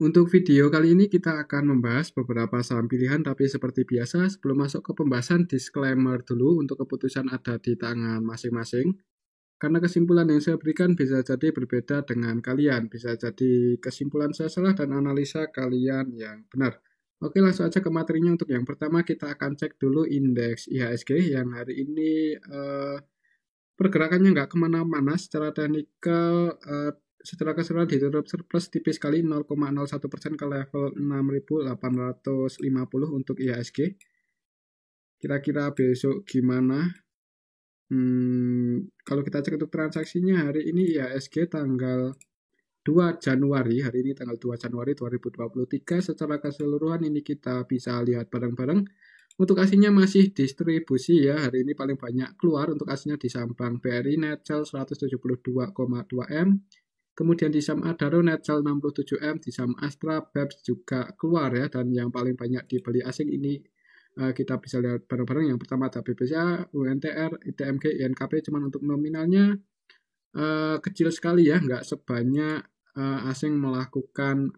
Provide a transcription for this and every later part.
Untuk video kali ini kita akan membahas beberapa saham pilihan, tapi seperti biasa sebelum masuk ke pembahasan disclaimer dulu untuk keputusan ada di tangan masing-masing. Karena kesimpulan yang saya berikan bisa jadi berbeda dengan kalian, bisa jadi kesimpulan saya salah dan analisa kalian yang benar. Oke, langsung aja ke materinya. Untuk yang pertama kita akan cek dulu indeks IHSG yang hari ini pergerakannya nggak kemana-mana. Secara teknikal secara keseluruhan ditutup surplus tipis sekali 0,01% ke level 6.850 untuk IHSG. Kira-kira besok gimana? Kalau kita cek untuk transaksinya hari ini IHSG tanggal 2 Januari, hari ini tanggal 2 Januari 2023, secara keseluruhan ini kita bisa lihat bareng-bareng. Untuk aslinya masih distribusi ya, hari ini paling banyak keluar untuk aslinya di saham Bank BRI net sell 172,2 M, kemudian di saham Adaro net sell 67 M, di saham Astra BEPS juga keluar ya, dan yang paling banyak dibeli asing ini kita bisa lihat bareng-bareng. Yang pertama ada BBCA, UNTR, ITMG, INKP, cuman untuk nominalnya kecil sekali ya, nggak sebanyak asing melakukan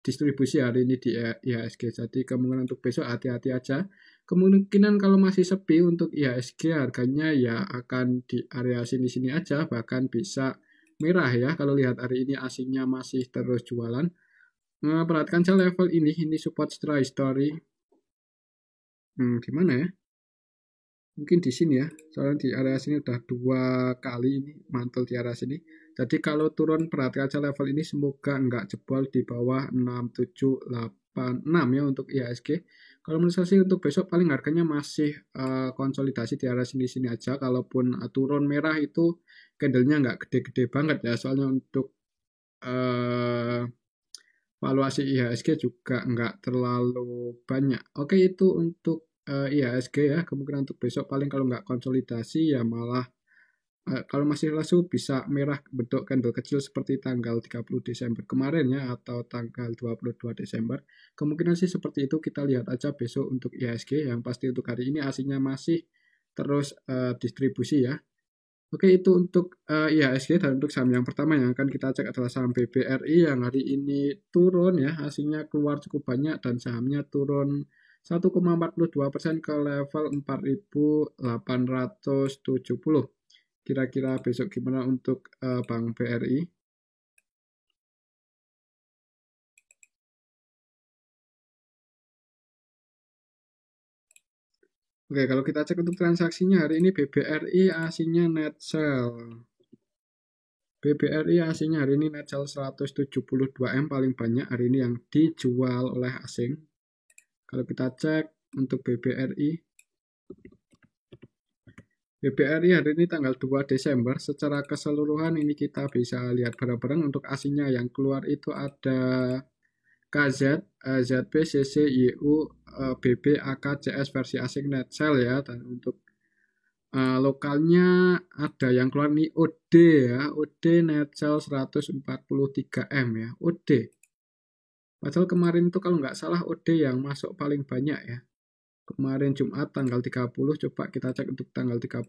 distribusi hari ini di IHSG. Jadi kemungkinan untuk besok hati-hati aja. Kemungkinan kalau masih sepi untuk IHSG harganya ya akan di area sini-sini aja, bahkan bisa merah ya. Kalau lihat hari ini asingnya masih terus jualan. Perhatikan saja level ini support secara history. Gimana ya? Mungkin di sini ya, soalnya di area sini udah 2 kali ini mantul di area sini. Jadi kalau turun perhatikan aja level ini, semoga nggak jebol di bawah 6786 ya untuk IHSG. Kalau menurut saya sih untuk besok paling harganya masih konsolidasi di area sini-sini aja. Kalaupun turun merah itu candlenya nggak gede-gede banget ya, soalnya untuk valuasi IHSG juga nggak terlalu banyak. Oke, itu untuk IHSG ya. Kemungkinan untuk besok paling kalau nggak konsolidasi ya malah kalau masih lesu bisa merah bentuk candle kecil seperti tanggal 30 Desember kemarin ya, atau tanggal 22 Desember. Kemungkinan sih seperti itu, kita lihat aja besok untuk IHSG. Yang pasti untuk hari ini aslinya masih terus distribusi ya. Oke, itu untuk IHSG. Dan untuk saham yang pertama yang akan kita cek adalah saham BBRI yang hari ini turun ya, hasilnya keluar cukup banyak dan sahamnya turun 1,42% ke level 4.870. Kira-kira besok gimana untuk Bank BRI? Oke, kalau kita cek untuk transaksinya hari ini BBRI aslinya net sell. BBRI aslinya hari ini net sell 172 M paling banyak hari ini yang dijual oleh asing. Kalau kita cek untuk BBRI hari ini tanggal 2 Desember, secara keseluruhan ini kita bisa lihat bareng-bareng. Untuk aslinya yang keluar itu ada KZ, ZP, CC, YU, BB, AK, CS versi asing net sell ya. Dan untuk lokalnya ada yang keluar nih OD ya, OD net sell 143 M ya, OD. Padahal kemarin itu kalau nggak salah OD yang masuk paling banyak ya. Kemarin Jumat tanggal 30, coba kita cek untuk tanggal 30.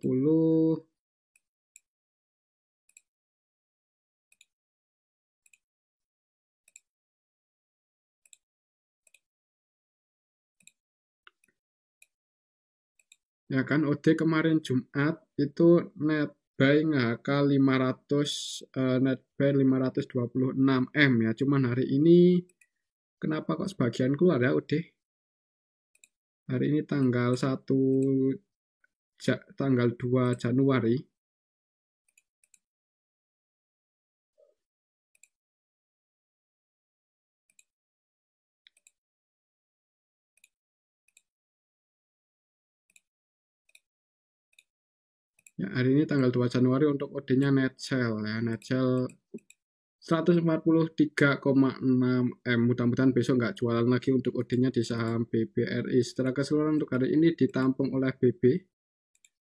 Ya kan, OD kemarin Jumat itu net buy ngehk 500, net buy 526 M ya. Cuman hari ini kenapa kok sebagian keluar ya OD? Hari ini tanggal 2 Januari. Ya, hari ini tanggal 2 Januari untuk OD-nya net sell ya, net sell 143,6 M. Mudah-mudahan besok nggak jualan lagi untuk OD-nya di saham BBRI. Secara keseluruhan untuk hari ini ditampung oleh BB.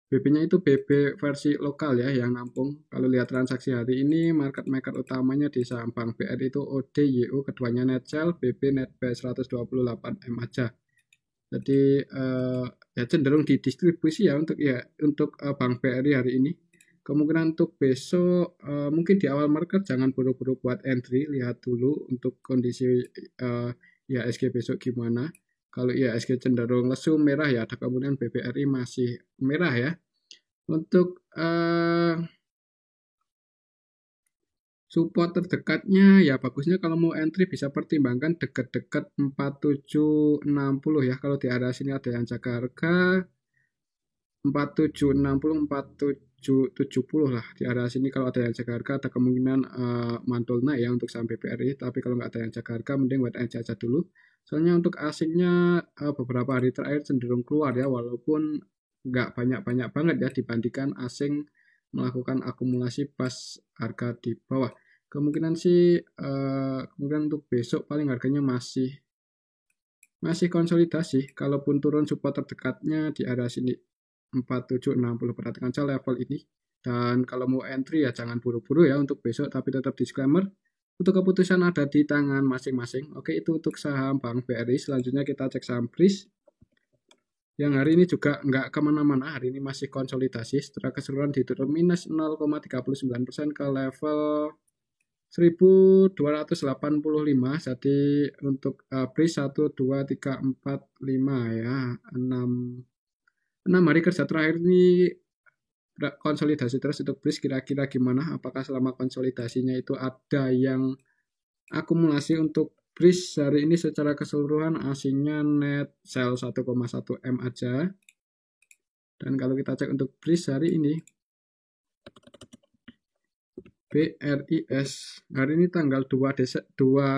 BB-nya itu BB versi lokal ya yang nampung. Kalau lihat transaksi hari ini, market maker utamanya di saham Bank BRI itu OD, YU, keduanya net sell, BB net buy 128 M aja. Jadi ya cenderung didistribusi ya untuk Bank BRI hari ini. Kemungkinan untuk besok mungkin di awal market jangan buru-buru buat entry, lihat dulu untuk kondisi IHSG besok gimana. Kalau IHSG cenderung lesu merah ya ada kemungkinan BBRI masih merah ya. Untuk support terdekatnya ya bagusnya kalau mau entry bisa pertimbangkan dekat-dekat 4760 ya. Kalau di area sini ada yang jaga harga 4760 4770 lah di area sini. Kalau ada yang jaga harga ada kemungkinan mantul naik ya untuk saham BBRI, tapi kalau nggak ada yang jaga harga mending wait and see aja dulu. Soalnya untuk asingnya beberapa hari terakhir cenderung keluar ya, walaupun nggak banyak-banyak banget ya dibandingkan asing melakukan akumulasi pas harga di bawah. Kemungkinan sih kemungkinan untuk besok paling harganya masih konsolidasi. Kalaupun turun support terdekatnya di area sini 4760, perhatikan saja level ini. Dan kalau mau entry ya jangan buru-buru ya untuk besok, tapi tetap disclaimer untuk keputusan ada di tangan masing-masing. Oke, itu untuk saham Bank BRI. Selanjutnya kita cek saham BRIS yang hari ini juga nggak kemana-mana, hari ini masih konsolidasi. Setelah keseluruhan ditutup minus 0,39% ke level 1285. Jadi untuk BRIS 1, 2, 3, 4, 5 ya, 6 hari kerja terakhir ini konsolidasi terus untuk BRIS. Kira-kira gimana? Apakah selama konsolidasinya itu ada yang akumulasi? Untuk BRIS hari ini secara keseluruhan asingnya net sell 1,1 M aja. Dan kalau kita cek untuk BRIS hari ini BRIS hari ini tanggal 2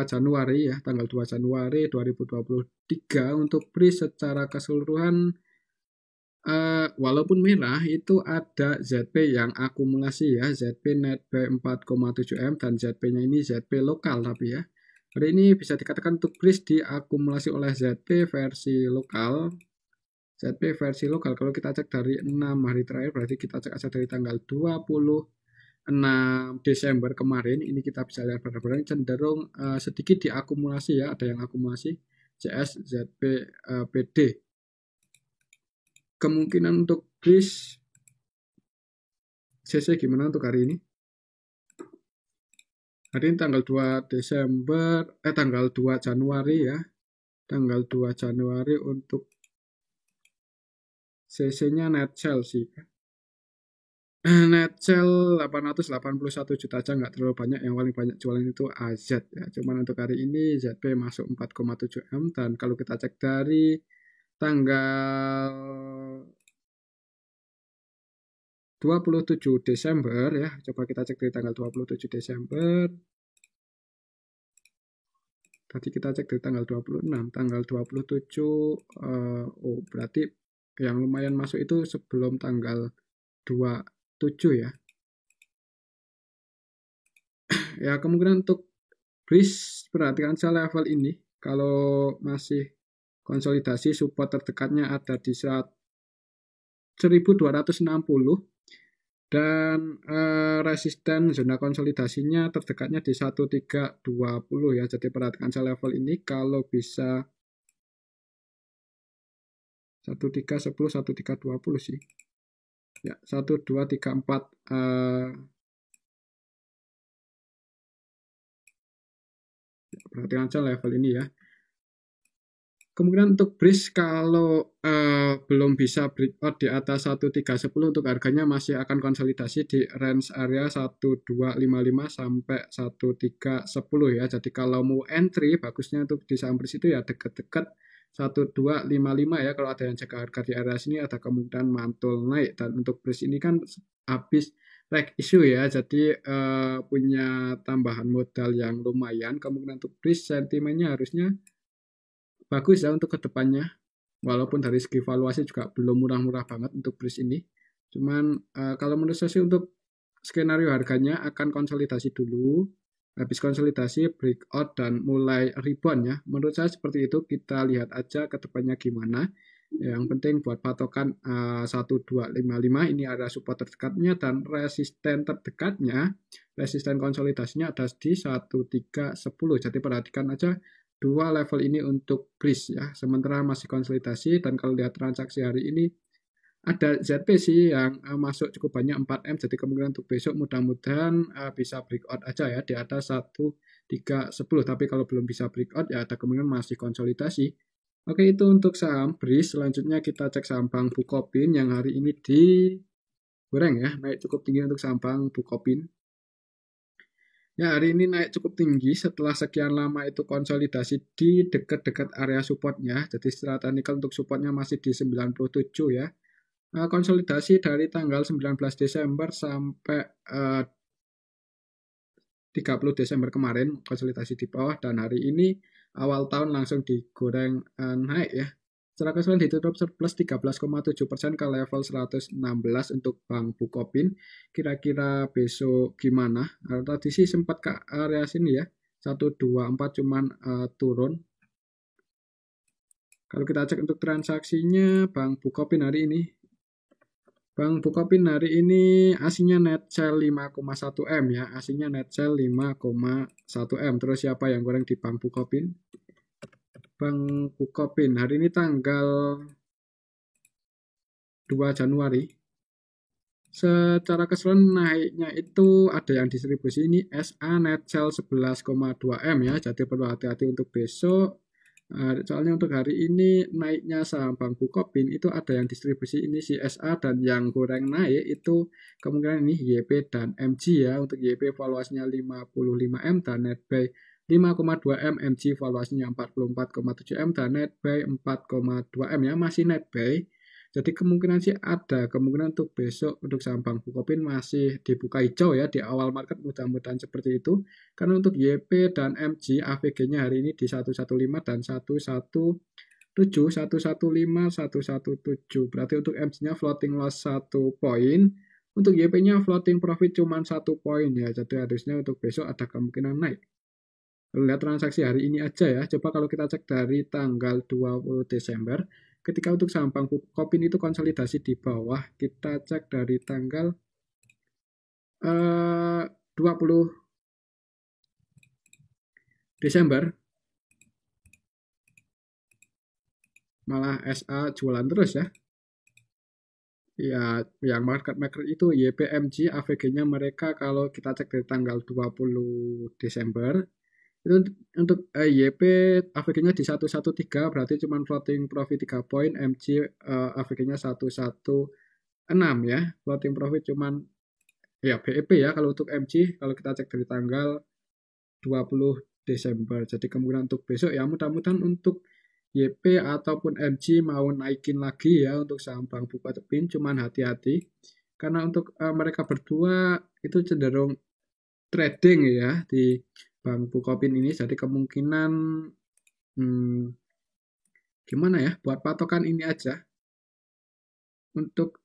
Januari ya, tanggal 2 Januari 2023 untuk BRIS secara keseluruhan walaupun merah itu ada ZP yang akumulasi ya, ZP net B4,7M dan ZP-nya ini ZP lokal tapi ya. Hari ini bisa dikatakan untuk BRIS diakumulasi oleh ZP versi lokal. ZP versi lokal kalau kita cek dari 6 hari terakhir, berarti kita cek aja dari tanggal 26 Desember kemarin, ini kita bisa lihat barang-barang cenderung sedikit diakumulasi ya, ada yang akumulasi CS, ZP, PD. Kemungkinan untuk BRIS CC gimana untuk hari ini? Hari ini tanggal 2 Desember, tanggal 2 Januari ya. Tanggal 2 Januari untuk CC-nya net sell sih. Net sell 881 juta aja, nggak terlalu banyak. Yang paling banyak jualan itu AZ ya. Cuman untuk hari ini ZP masuk 4,7M. Dan kalau kita cek dari tanggal 27 Desember ya, coba kita cek dari tanggal 27 Desember. Tadi kita cek dari tanggal 26, tanggal 27 berarti yang lumayan masuk itu sebelum tanggal 27 ya. Ya kemungkinan untuk BRIS perhatikan saja level ini, kalau masih konsolidasi support terdekatnya ada di 1260 dan resisten zona konsolidasinya terdekatnya di 1320 ya. Jadi perhatikan saja level ini, kalau bisa 1310 1320 sih ya, 1234 perhatikan saja level ini ya. Kemungkinan untuk BRIS kalau belum bisa breakout di atas 1310, untuk harganya masih akan konsolidasi di range area 1255 sampai 1310 ya. Jadi kalau mau entry bagusnya untuk di saham BRIS itu ya dekat-dekat 1255 ya. Kalau ada yang jaga harga di area sini ada kemungkinan mantul naik. Dan untuk BRIS ini kan habis leg issue ya, jadi punya tambahan modal yang lumayan. Kemungkinan untuk BRIS sentimennya harusnya bagus ya untuk kedepannya, walaupun dari segi valuasi juga belum murah-murah banget untuk BRIS ini. Cuman kalau menurut saya sih untuk skenario harganya akan konsolidasi dulu, habis konsolidasi breakout dan mulai rebound ya. Menurut saya seperti itu, kita lihat aja kedepannya gimana. Yang penting buat patokan 1255 ini ada support terdekatnya dan resisten terdekatnya, resisten konsolidasinya ada di 1310. Jadi perhatikan aja dua level ini untuk BRIS ya. Sementara masih konsolidasi, dan kalau lihat transaksi hari ini Ada ZP sih yang masuk cukup banyak 4M, jadi kemungkinan untuk besok mudah-mudahan bisa breakout aja ya di atas 1310, tapi kalau belum bisa breakout ya ada kemungkinan masih konsolidasi. Oke, itu untuk saham BRIS. Selanjutnya kita cek saham Bank Bukopin yang hari ini digoreng ya, naik cukup tinggi untuk saham Bank Bukopin. Ya, hari ini naik cukup tinggi setelah sekian lama itu konsolidasi di dekat-dekat area supportnya. Jadi secara teknikal untuk supportnya masih di 97 ya. Konsolidasi dari tanggal 19 Desember sampai 30 Desember kemarin konsolidasi di bawah, dan hari ini awal tahun langsung digoreng naik ya. Secara keseluruhan ditutup surplus 13,7% ke level 116 untuk Bank Bukopin. Kira-kira besok gimana? Tadi sih sempat ke area sini ya, 124 cuman turun. Kalau kita cek untuk transaksinya Bank Bukopin hari ini, Bank Bukopin hari ini aslinya net sell 5,1 M ya, aslinya net sell 5,1 M. Terus siapa yang goreng di Bank Bukopin? Bank Bukopin hari ini tanggal 2 Januari. Secara keseluruhan naiknya itu ada yang distribusi ini SA net sell 11,2 M ya, jadi perlu hati-hati untuk besok. Soalnya untuk hari ini naiknya saham Bank Bukopin itu ada yang distribusi ini CSA, dan yang goreng naik itu kemungkinan ini YP dan MG ya. Untuk YP valuasinya 55M dan net buy 5,2 M, MG valuasinya 44,7 M dan net buy 4,2 M ya, masih net buy. Jadi kemungkinan sih ada kemungkinan untuk besok untuk saham Bank Bukopin masih dibuka hijau ya di awal market, mudah-mudahan seperti itu. Karena untuk YP dan MG AVG-nya hari ini di 115 dan 117, 115, 117. Berarti untuk MG-nya floating loss 1 poin. Untuk YP-nya floating profit cuma 1 poin ya. Jadi harusnya untuk besok ada kemungkinan naik. Lalu lihat transaksi hari ini aja ya. Coba kalau kita cek dari tanggal 20 Desember, ketika untuk saham Bank Bukopin itu konsolidasi di bawah, kita cek dari tanggal 20 Desember, malah SA jualan terus ya. Ya, yang market maker itu YPMG, AVG-nya mereka kalau kita cek dari tanggal 20 Desember, itu untuk YP AVG-nya di 113, berarti cuma floating profit 3 poin, MG AVG-nya 116 ya, floating profit cuman ya BEP ya kalau untuk MG, kalau kita cek dari tanggal 20 Desember. Jadi kemungkinan untuk besok ya mudah-mudahan untuk YP ataupun MG mau naikin lagi ya untuk saham Bank Bukopin, cuman hati-hati karena untuk mereka berdua itu cenderung trading ya di Bank Bukopin ini, jadi kemungkinan gimana ya, buat patokan ini aja untuk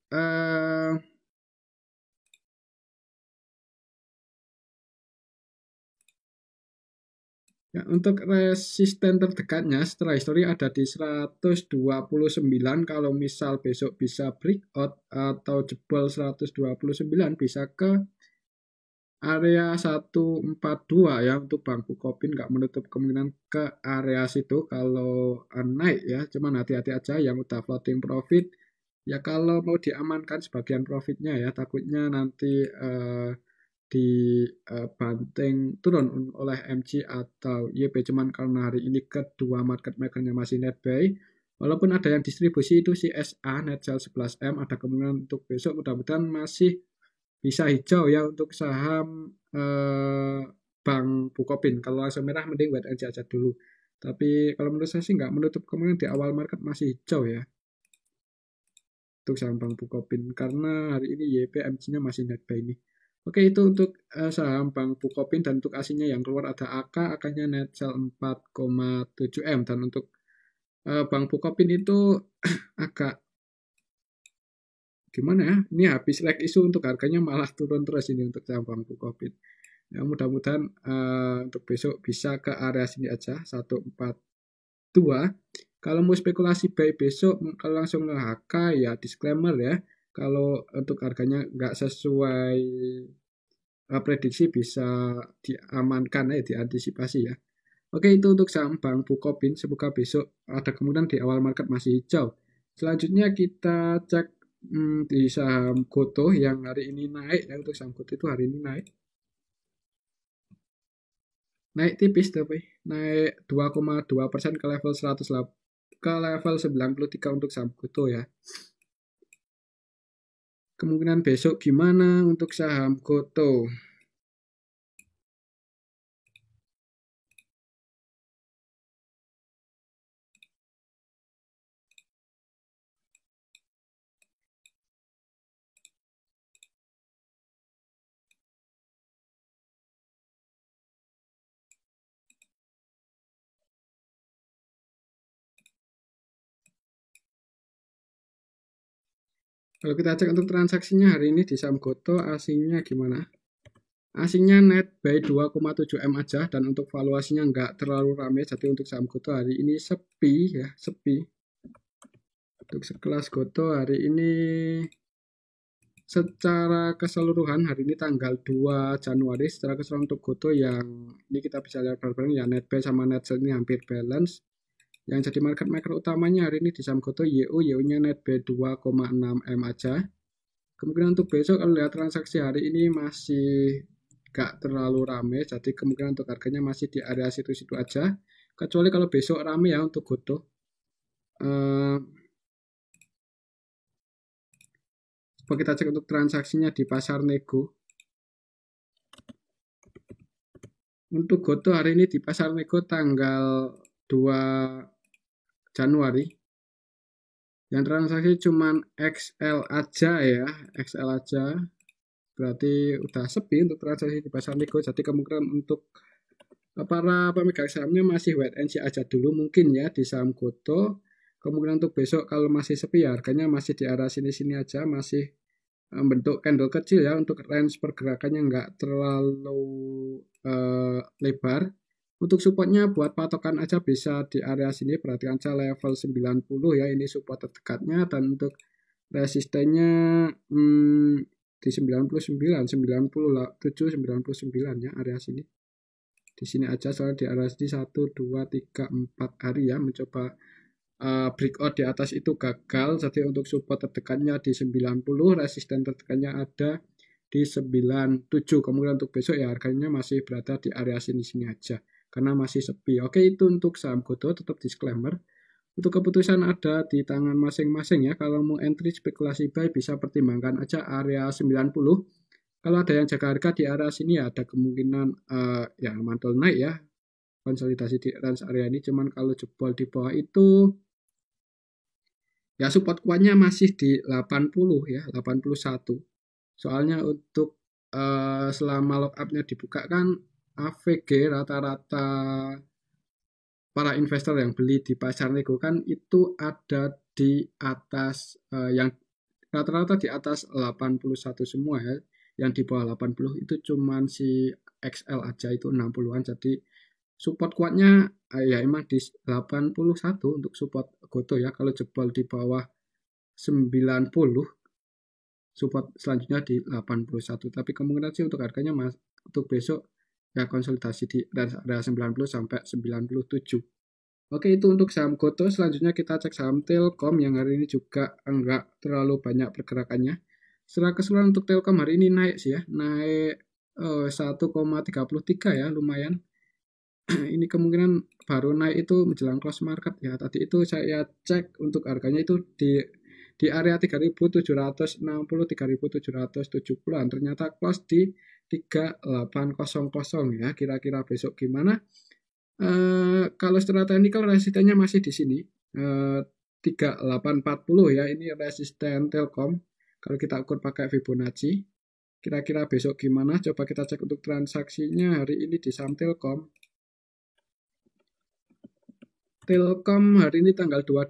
ya, untuk resisten terdekatnya setelah histori ada di 129. Kalau misal besok bisa breakout atau jebol 129 bisa ke area 142 ya. Untuk Bank Bukopin nggak menutup kemungkinan ke area situ kalau naik ya. Cuman hati-hati aja yang udah floating profit. Ya kalau mau diamankan sebagian profitnya ya, takutnya nanti dibanting turun oleh MG atau YP. Cuman karena hari ini kedua market makernya masih net buy, walaupun ada yang distribusi itu si SA net sell 11M, ada kemungkinan untuk besok mudah-mudahan masih bisa hijau ya untuk saham Bank Bukopin. Kalau langsung merah mending wait and see aja dulu, tapi kalau menurut saya sih nggak menutup kemungkinan di awal market masih hijau ya untuk saham Bank Bukopin karena hari ini YP MG-nya masih net buy nih. Oke, itu untuk saham Bank Bukopin, dan untuk aslinya yang keluar ada AK-nya net sell 4,7 M, dan untuk Bank Bukopin itu agak gimana ya, ini habis leg isu untuk harganya malah turun terus ini untuk saham Bank Bukopin. Ya, mudah-mudahan untuk besok bisa ke area sini aja 142. Kalau mau spekulasi buy besok kalau langsung ke HK ya disclaimer ya, kalau untuk harganya nggak sesuai prediksi bisa diamankan ya, diantisipasi ya. Oke, itu untuk saham Bank Bukopin. Semoga besok ada kemungkinan di awal market masih hijau. Selanjutnya kita cek Di saham Gotoh yang hari ini naik ya, untuk saham Gotoh itu hari ini naik tipis tapi naik 2,2% ke level 108, ke level 93 untuk saham Gotoh ya. Kemungkinan besok gimana untuk saham Gotoh? Kalau kita cek untuk transaksinya hari ini di saham Gotoh, asingnya gimana? Asingnya net by 2,7 M aja, dan untuk valuasinya nggak terlalu ramai. Jadi untuk saham Gotoh hari ini sepi ya, sepi. Untuk sekelas Gotoh hari ini secara keseluruhan hari ini tanggal 2 Januari, secara keseluruhan untuk Gotoh yang ini kita bisa lihat bareng-bareng ya, net buy sama net sell ini hampir balance. Yang jadi market maker utamanya hari ini di saham Gotoh YU-nya net buy 2,6 M aja. Kemungkinan untuk besok kalau lihat transaksi hari ini masih gak terlalu rame, jadi kemungkinan untuk harganya masih di area situ-situ aja. Kecuali kalau besok rame ya untuk Gotoh. Coba kita cek untuk transaksinya di pasar nego. Untuk Gotoh hari ini di pasar nego tanggal 2 Januari. Yang transaksi cuman XL aja ya, XL aja. Berarti udah sepi untuk transaksi di pasar nego. Jadi kemungkinan untuk para pemegang sahamnya masih wait and see aja dulu mungkin ya di saham Gotoh. Kemungkinan untuk besok kalau masih sepi ya harganya masih di arah sini-sini aja, masih bentuk candle kecil ya, untuk range pergerakannya nggak terlalu lebar. Untuk supportnya buat patokan aja bisa di area sini, perhatikan aja level 90 ya, ini support terdekatnya, dan untuk resistennya di 99, 97, 99 ya, area sini. Di sini aja, soalnya di area sini 1, 2, 3, 4 hari ya mencoba breakout di atas itu gagal. Jadi untuk support terdekatnya di 90, resisten terdekatnya ada di 97. Kemudian untuk besok ya harganya masih berada di area sini-sini aja karena masih sepi. Oke, itu untuk saham Gotoh, tetap disclaimer. Untuk keputusan ada di tangan masing-masing ya. Kalau mau entry spekulasi buy bisa pertimbangkan aja area 90. Kalau ada yang jaga harga di area sini ya ada kemungkinan ya mantul naik ya, konsolidasi di range area ini. Cuman kalau jebol di bawah itu ya support kuatnya masih di 80 ya, 81. Soalnya untuk selama lockupnya dibuka kan AVG rata-rata para investor yang beli di pasar nego kan itu ada di atas yang rata-rata di atas 81 semua ya. Yang di bawah 80 itu cuman si XL aja itu 60-an. Jadi support kuatnya ya emang di 81 untuk support Gotoh ya. Kalau jebol di bawah 90, support selanjutnya di 81. Tapi kemungkinan sih untuk harganya untuk besok ya konsolidasi di area 90 sampai 97. Oke, itu untuk saham Gotoh. Selanjutnya kita cek saham Telkom yang hari ini juga enggak terlalu banyak pergerakannya. Secara keseluruhan untuk Telkom hari ini naik sih ya, naik 1,33 ya, lumayan. Ini kemungkinan baru naik itu menjelang close market ya. Tadi itu saya cek untuk harganya itu di area 3.760, 3.770-an. Ternyata close di 3800 ya. Kira-kira besok gimana? Kalau secara teknikal resistennya masih di sini. 3840 ya. Ini resisten Telkom. Kalau kita ukur pakai Fibonacci. Kira-kira besok gimana? Coba kita cek untuk transaksinya hari ini di saham Telkom. Telkom hari ini tanggal 2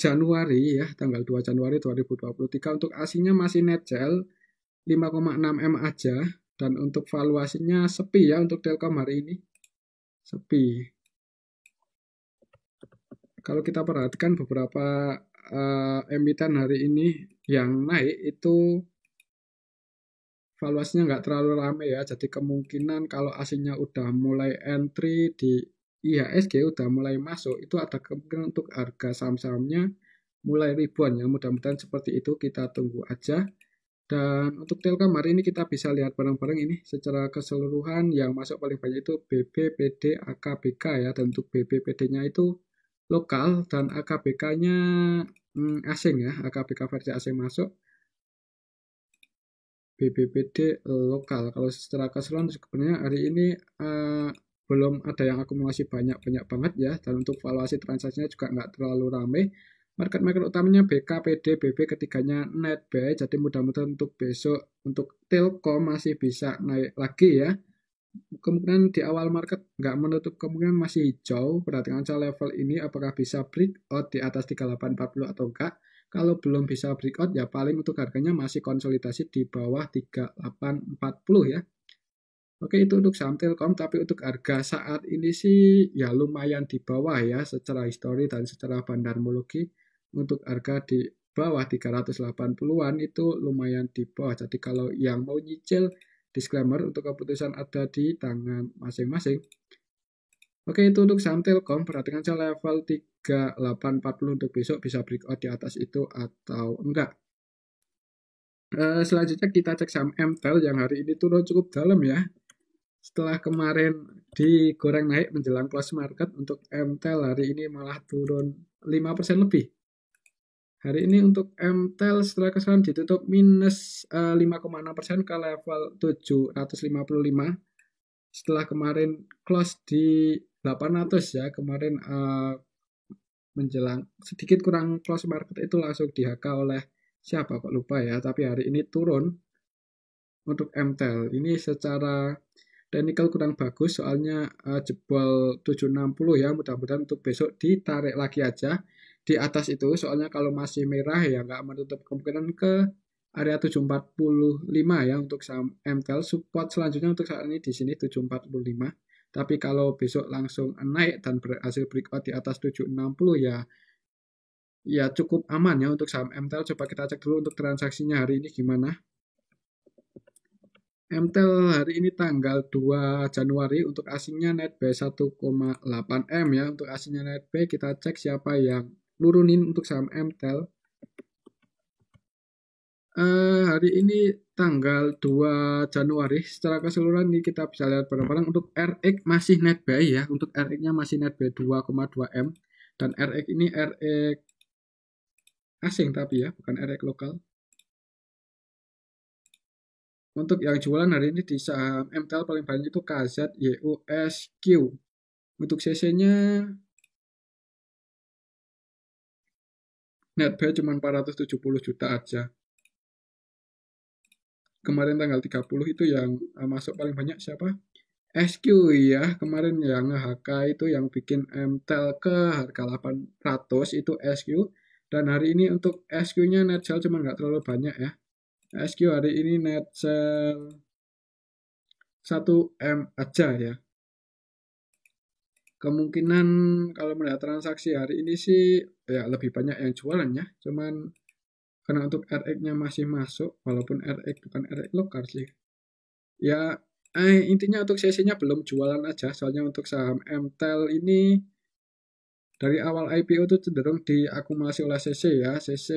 Januari ya, tanggal 2 Januari 2023. Untuk asingnya masih net sell 5,6 M aja, dan untuk valuasinya sepi ya untuk Telkom hari ini. Sepi. Kalau kita perhatikan beberapa emiten hari ini yang naik itu valuasinya nggak terlalu ramai ya, jadi kemungkinan kalau asingnya udah mulai entry di IHSG, udah mulai masuk, itu ada kemungkinan untuk harga saham-sahamnya mulai ribuan ya, mudah-mudahan seperti itu, kita tunggu aja. Dan untuk Telkom hari ini kita bisa lihat bareng-bareng ini secara keseluruhan yang masuk paling banyak itu BB, PD, AKBK ya. Dan untuk BB, PD-nya itu lokal dan AKBK-nya asing ya. AKBK versi asing masuk, BBPD lokal. Kalau secara keseluruhan sebenarnya hari ini belum ada yang akumulasi banyak banget ya. Dan untuk valuasi transaksinya juga nggak terlalu ramai. Market utamanya BK, PD, BB, ketiganya net buy. Jadi mudah-mudahan untuk besok untuk Telkom masih bisa naik lagi ya. Kemungkinan di awal market nggak menutup kemungkinan masih hijau. Perhatikan saja level ini apakah bisa breakout di atas 3840 atau enggak. Kalau belum bisa breakout ya paling untuk harganya masih konsolidasi di bawah 3840 ya. Oke, itu untuk saham Telkom, tapi untuk harga saat ini sih ya lumayan di bawah ya secara histori dan secara bandarmologi. Untuk harga di bawah 380-an itu lumayan di bawah. Jadi kalau yang mau nyicil, disclaimer untuk keputusan ada di tangan masing-masing. Oke, itu untuk saham Telkom. Perhatikan saja level 3840 untuk besok bisa breakout di atas itu atau enggak. Selanjutnya kita cek saham MTEL yang hari ini turun cukup dalam ya. Setelah kemarin digoreng naik menjelang close market, untuk MTEL hari ini malah turun 5% lebih. Hari ini untuk MTEL setelah keseluruhan ditutup minus 5,6% ke level 755. Setelah kemarin close di 800 ya, kemarin menjelang sedikit kurang close market itu langsung di-HK oleh siapa kok lupa ya, tapi hari ini turun untuk MTEL. Ini secara technical kurang bagus soalnya jebol 760 ya, mudah-mudahan untuk besok ditarik lagi aja di atas itu, soalnya kalau masih merah ya nggak menutup kemungkinan ke area 745 ya untuk saham MTEL. Support selanjutnya untuk saat ini di sini 745. Tapi kalau besok langsung naik dan berhasil breakout di atas 760 ya cukup aman ya untuk saham MTEL. Coba kita cek dulu untuk transaksinya hari ini gimana. MTEL hari ini tanggal 2 Januari untuk asingnya net buy 1,8 M ya. Untuk asingnya net buy kita cek siapa yang nurunin untuk saham MTEL. Hari ini tanggal 2 Januari secara keseluruhan ini kita bisa lihat bareng-bareng untuk RX masih net buy ya. Untuk RX-nya masih net buy 2,2 M dan RX ini RX asing tapi ya, bukan RX lokal. Untuk yang jualan hari ini di saham MTEL paling banyak itu KZYUSQ. Untuk CC-nya net buy cuma 470 juta aja. Kemarin tanggal 30 itu yang masuk paling banyak siapa? SQ ya, kemarin yang HK itu yang bikin MTEL ke harga 800 itu SQ. Dan hari ini untuk SQ-nya net sell cuma nggak terlalu banyak ya. SQ hari ini net sell 1M aja ya. Kemungkinan kalau melihat transaksi hari ini sih ya lebih banyak yang jualan ya. Cuman karena untuk RX-nya masih masuk, walaupun RX bukan RX lokal sih. Ya intinya untuk sesinya belum jualan aja, soalnya untuk saham MTEL ini dari awal IPO itu cenderung diakumulasi oleh CC ya. CC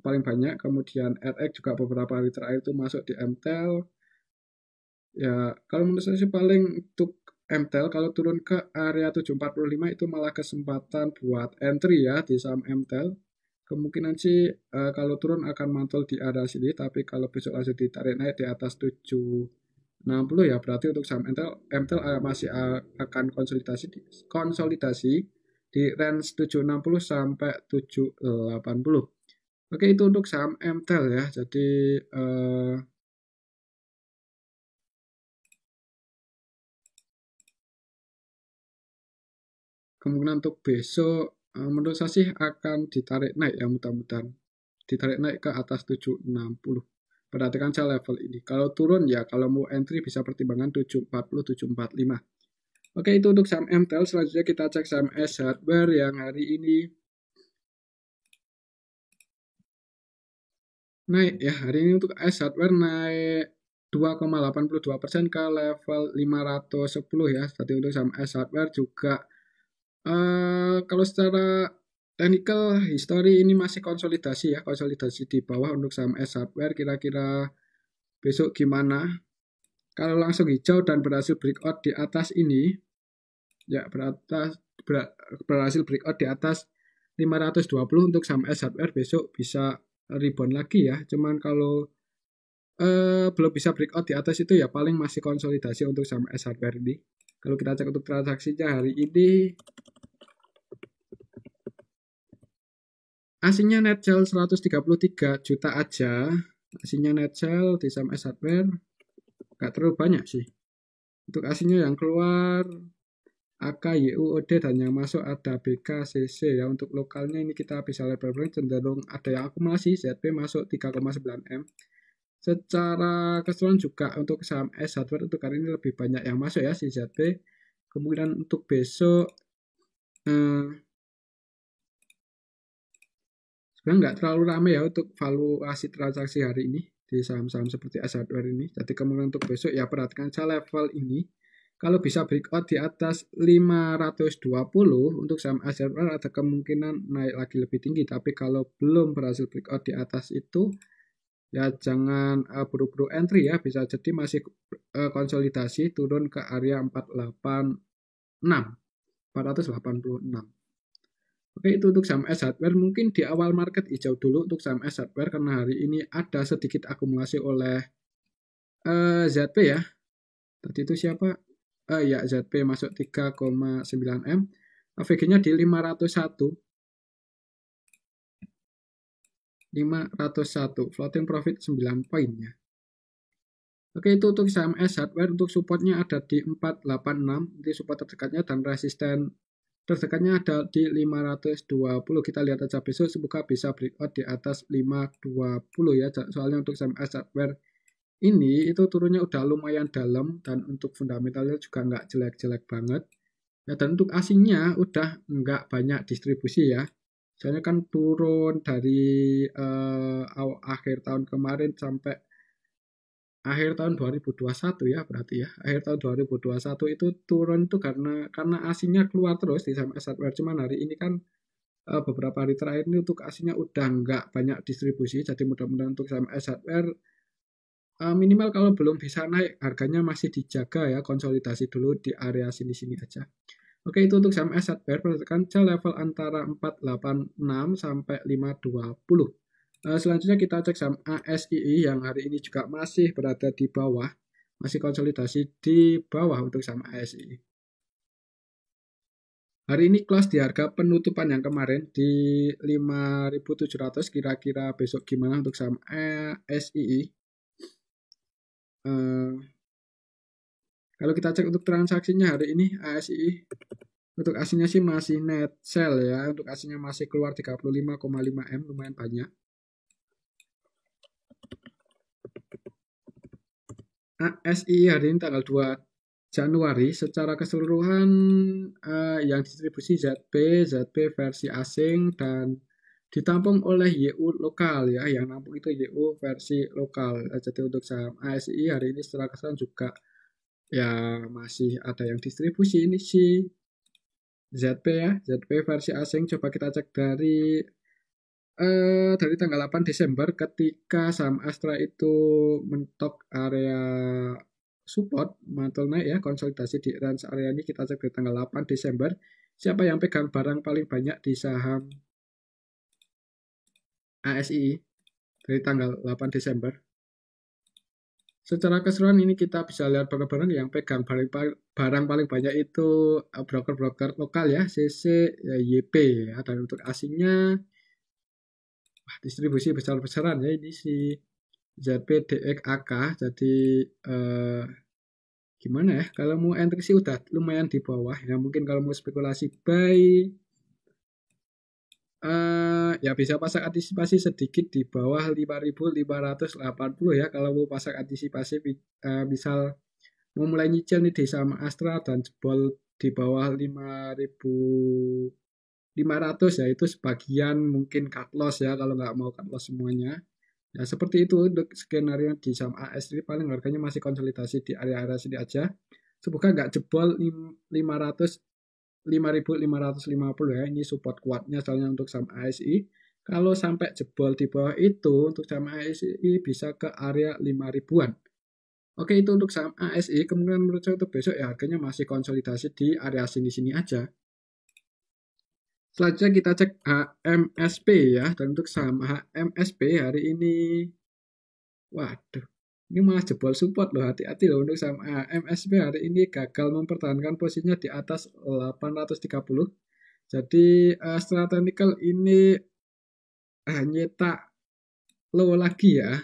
paling banyak, kemudian RX juga beberapa hari terakhir itu masuk di MTEL. Ya, kalau menurut saya sih paling untuk MTEL kalau turun ke area 745 itu malah kesempatan buat entry ya di saham MTEL. Kemungkinan sih kalau turun akan mantul di area sini, tapi kalau besok langsung ditarik naik di atas 760 ya berarti untuk saham MTEL masih akan konsolidasi di range 760 sampai 780. Oke, itu untuk saham MTEL ya. Jadi kemungkinan untuk besok menurut saya sih akan ditarik naik ya, mudah-mudahan ditarik naik ke atas 760. Perhatikan saya level ini. Kalau turun ya kalau mau entry bisa pertimbangan 740 745. Oke, itu untuk saham MTEL. Selanjutnya kita cek saham S Hardware yang hari ini naik ya. Hari ini untuk S Hardware naik 2,82% ke level 510 ya. Jadi untuk saham S Hardware juga kalau secara technical history ini masih konsolidasi ya, konsolidasi di bawah untuk saham S Hardware. Kira-kira besok gimana? Kalau langsung hijau dan berhasil breakout di atas ini, ya berhasil breakout di atas 520 untuk saham S Hardware, besok bisa rebound lagi ya. Cuman kalau belum bisa breakout di atas itu ya paling masih konsolidasi untuk saham S Hardware ini. Kalau kita cek untuk transaksinya hari ini, aslinya net sell 133 juta aja. Aslinya net sell di saham S Hardware nggak terlalu banyak sih. Untuk aslinya yang keluar AK, YUOD, dan yang masuk ada BK, CC ya. Untuk lokalnya ini kita bisa lihat cenderung ada yang akumulasi, ZP masuk 3,9 M. Secara keseluruhan juga untuk saham S Hardware untuk hari ini lebih banyak yang masuk ya si ZP. Kemungkinan untuk besok sebenarnya nggak terlalu ramai ya untuk valuasi transaksi hari ini di saham-saham seperti S Hardware ini. Jadi kemungkinan untuk besok ya perhatikan saja level ini. Kalau bisa breakout di atas 520 untuk saham S Hardware ada kemungkinan naik lagi lebih tinggi. Tapi kalau belum berhasil breakout di atas itu, ya jangan buru-buru entry ya. Bisa jadi masih konsolidasi turun ke area 486. Oke, itu untuk saham S Hardware. Mungkin di awal market hijau dulu untuk saham S Hardware karena hari ini ada sedikit akumulasi oleh ZP ya. Tadi itu siapa? Ya, ZP masuk 3,9 M. AVG-nya di 501. 501. Floating profit 9 poin ya. Oke, itu untuk saham S Hardware. Untuk supportnya ada di 486. Ini support terdekatnya dan resisten terdekatnya ada di 520. Kita lihat aja besok semoga bisa breakout di atas 520 ya. Soalnya untuk saham S Hardware ini itu turunnya udah lumayan dalam dan untuk fundamentalnya juga nggak jelek-jelek banget. Ya, dan untuk asingnya udah nggak banyak distribusi ya. Soalnya kan turun dari akhir tahun kemarin sampai akhir tahun 2021 ya berarti ya. Akhir tahun 2021 itu turun itu karena asingnya keluar terus di saham S Hardware. Cuman hari ini kan beberapa hari terakhir ini untuk asingnya udah nggak banyak distribusi. Jadi mudah-mudahan untuk saham S Hardware minimal kalau belum bisa naik harganya masih dijaga ya, konsolidasi dulu di area sini-sini aja. Oke, itu untuk saham S Hardware perhatikan level antara 486 sampai 520. Selanjutnya kita cek saham ASII yang hari ini juga masih berada di bawah, masih konsolidasi di bawah untuk saham ASII. Hari ini close di harga penutupan yang kemarin di 5.700. Kira-kira besok gimana untuk saham ASII? Kalau kita cek untuk transaksinya hari ini ASI untuk aslinya sih masih net sell ya. Untuk aslinya masih keluar 35,5 M, lumayan banyak. ASI hari ini tanggal 2 Januari secara keseluruhan yang distribusi ZP versi asing dan ditampung oleh YU lokal ya. Yang nampung itu YU versi lokal. Jadi untuk saham ASI hari ini secara keseluruhan juga ya masih ada yang distribusi ini sih ZP ya, ZP versi asing. Coba kita cek dari tanggal 8 Desember ketika saham Astra itu mentok area support, mantul naik ya, konsolidasi di range area ini. Kita cek dari tanggal 8 Desember siapa yang pegang barang paling banyak di saham ASI dari tanggal 8 Desember. Secara keseluruhan ini kita bisa lihat barang-barang yang pegang barang paling banyak itu broker-broker lokal ya, CC, ya, YP ya. Dan untuk asingnya distribusi besar-besaran ya ini si ZPDXAK. Jadi gimana ya, kalau mau entry sih udah lumayan di bawah ya. Mungkin kalau mau spekulasi buy ya bisa pasang antisipasi sedikit di bawah 5.580 ya. Kalau mau pasang antisipasi misal mau mulai nyicil nih di saham Astra dan jebol di bawah 5.500 ya, itu sebagian mungkin cut loss ya kalau nggak mau cut loss semuanya. Ya seperti itu untuk skenario di saham AS ini paling harganya masih konsolidasi di area-area sini aja. Semoga nggak jebol 580 5.550 ya. Ini support kuatnya soalnya untuk saham ASI. Kalau sampai jebol di bawah itu untuk saham ASI bisa ke area 5.000-an. Oke, itu untuk saham ASI. Kemungkinan menurut saya untuk besok ya harganya masih konsolidasi di area sini-sini aja. Selanjutnya kita cek HMSP ya. Dan untuk saham HMSP hari ini, waduh, ini malah jebol support loh. Hati-hati loh untuk saham HMSP hari ini gagal mempertahankan posisinya di atas 830. Jadi secara teknikal ini nyetak low lagi ya.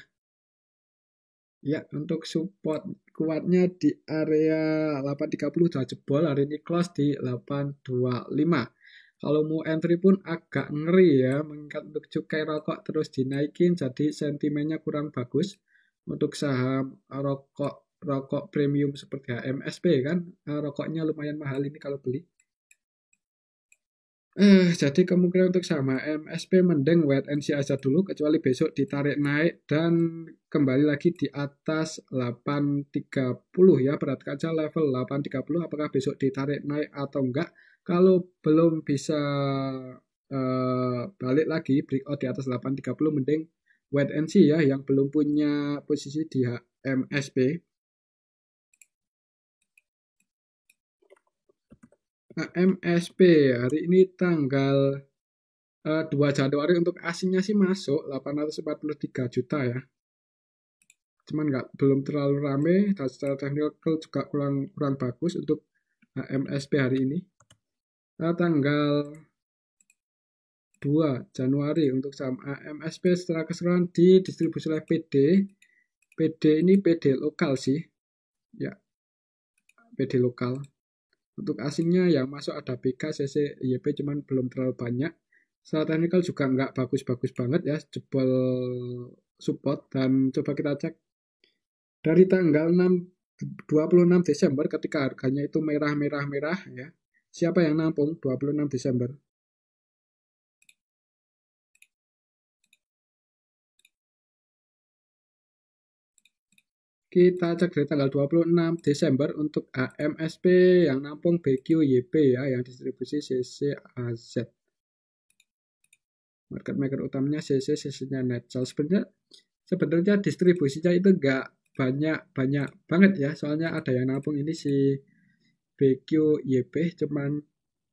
Ya, untuk support kuatnya di area 830 sudah jebol, hari ini close di 825. Kalau mau entry pun agak ngeri ya, mengingat untuk cukai rokok terus dinaikin, jadi sentimennya kurang bagus. Untuk saham rokok premium seperti HMSP kan, rokoknya lumayan mahal ini kalau beli. Jadi kemungkinan untuk saham HMSP mending wait and see aja dulu, kecuali besok ditarik naik dan kembali lagi di atas 830 ya. Perhatikan aja level 830 apakah besok ditarik naik atau enggak. Kalau belum bisa balik lagi breakout di atas 830 mending wait and see ya, yang belum punya posisi di HMSP. HMSP hari ini tanggal 2 Januari untuk asingnya sih masuk 843 juta ya. Cuman belum terlalu rame dan secara teknikal juga kurang bagus untuk HMSP hari ini. Tanggal 2 Januari untuk saham HMSP secara keseluruhan didistribusi oleh PD. PD ini PD lokal sih. Ya, PD lokal. Untuk asingnya yang masuk ada BK, CC, YP cuman belum terlalu banyak. Secara teknikal juga nggak bagus-bagus banget ya, jebol support. Dan coba kita cek dari tanggal 26 Desember ketika harganya itu merah ya. Siapa yang nampung 26 Desember? Kita cek dari tanggal 26 Desember untuk HMSP yang nampung BQYP ya, yang distribusi CCAZ. Market maker utamanya CC, CC-nya Netcal. Sebenarnya distribusinya itu nggak banyak banget ya, soalnya ada yang nampung ini si BQYP, cuman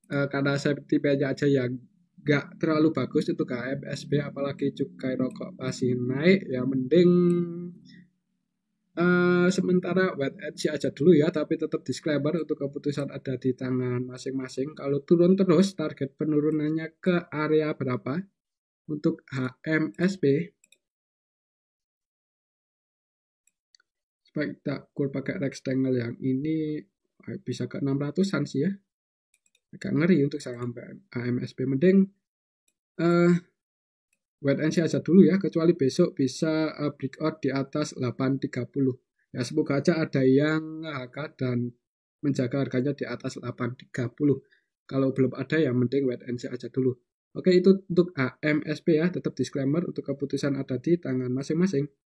karena sentimennya aja yang nggak terlalu bagus untuk HMSP, apalagi cukai rokok masih naik, ya mending sementara wait and see aja dulu ya, tapi tetap disclaimer untuk keputusan ada di tangan masing-masing. Kalau turun terus, target penurunannya ke area berapa untuk HMSP? Supaya kita ukur pakai rectangle yang ini bisa ke 600-an sih ya. Agak ngeri untuk saham HMSP. Mending wait and see aja dulu ya, kecuali besok bisa breakout di atas 830. Ya semoga aja ada yang HK dan menjaga harganya di atas 830. Kalau belum ada ya mending wait and see aja dulu. Oke, itu untuk HMSP ya, tetap disclaimer untuk keputusan ada di tangan masing-masing.